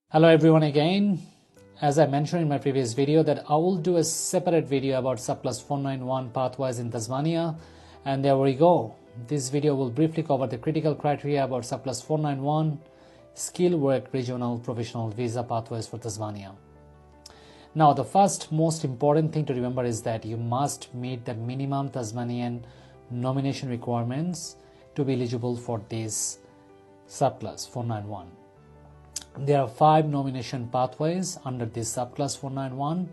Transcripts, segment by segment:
Hello everyone again. As I mentioned in my previous video that I will do a separate video about subclass 491 pathways in Tasmania, and there we go. This video will briefly cover the critical criteria about subclass 491 skilled work regional professional visa pathways for Tasmania. Now the first most important thing to remember is that you must meet the minimum Tasmanian nomination requirements to be eligible for this subclass 491. There are 5 nomination pathways under this subclass 491,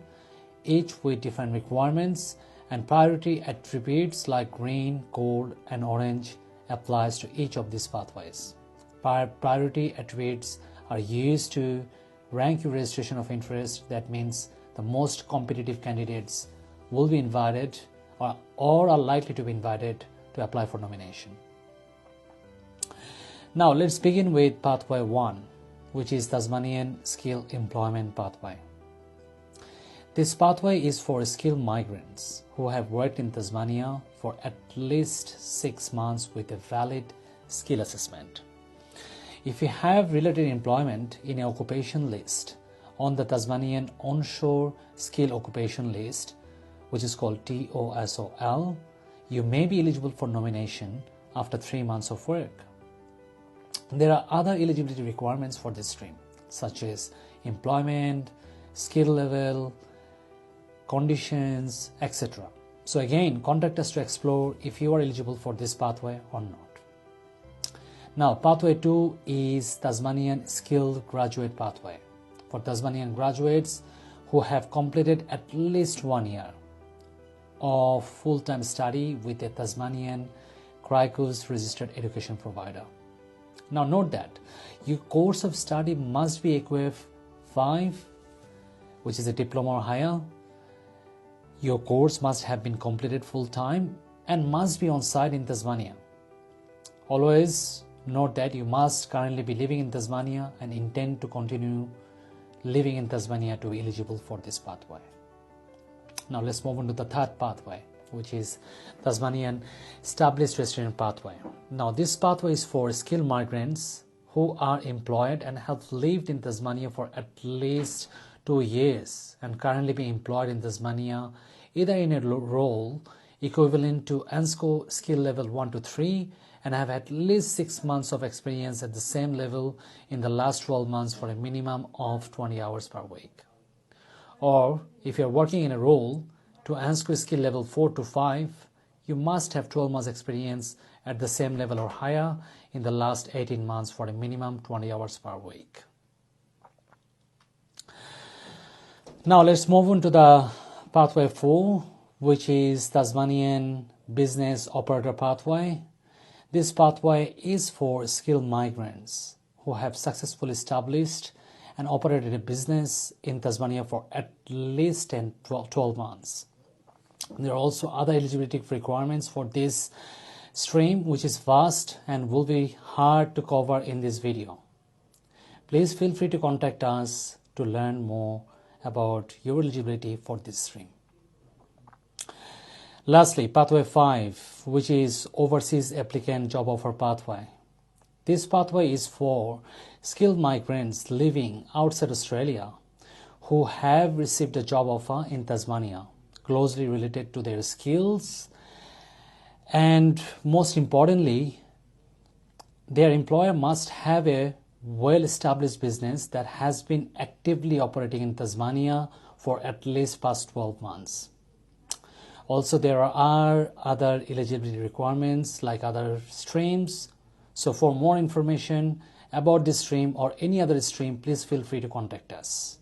each with different requirements, and priority attributes like green, gold, and orange applies to each of these pathways. Priority attributes are used to rank your registration of interest. That means the most competitive candidates will be invited or are likely to be invited to apply for nomination. Now let's begin with pathway 1, which is Tasmanian Skill Employment Pathway. This pathway is for skilled migrants who have worked in Tasmania for at least 6 months with a valid skill assessment. If you have related employment in an occupation list on the Tasmanian Onshore Skill Occupation List, which is called TOSOL, you may be eligible for nomination after 3 months of work. There are other eligibility requirements for this stream, such as employment, skill level, conditions, etc. So again, contact us to explore if you are eligible for this pathway or not. Now, pathway 2 is Tasmanian Skilled Graduate Pathway for Tasmanian graduates who have completed at least 1 year of full-time study with a Tasmanian 𝐁𝐨𝐴 registered education provider. Now note that your course of study must be EQF 5, which is a diploma or higher. Your course must have been completed full-time and must be on site in Tasmania. Always note that you must currently be living in Tasmania and intend to continue living in Tasmania to be eligible for this pathway. Now let's move on to the third pathway, which is Tasmanian Established Resident Pathway. Now this pathway is for skilled migrants who are employed and have lived in Tasmania for at least 2 years and currently be employed in Tasmania either in a role equivalent to 𝐁𝐨𝐴𝐧𝐭 skill level 1 to 3 and have at least 6 months of experience at the same level in the last 12 months for a minimum of 20 hours per week. Or if you are working in a role to 𝐁𝐶O skill level 4 to 5, you must have 12 months experience at the same level or higher in the last 18 months for a minimum 20 hours per week. Now let's move on to the pathway 4, which is Tasmanian Business Operator Pathway. This pathway is for skilled migrants who have successfully established and operated a business in Tasmania for at least 12 months. There are also other eligibility requirements for this stream, which is vast and will be hard to cover in this video. Please feel free to contact us to learn more about your eligibility for this stream. Lastly, pathway 5, which is Overseas Applicant Job Offer Pathway. This pathway is for skilled migrants living outside Australia who have received a job offer in Tasmania closely related to their skills, and most importantly, their employer must have a well-established business that has been actively operating in Tasmania for at least past 12 months. Also, there are other eligibility requirements like other streams. So for more information about this stream or any other stream, please feel free to contact us.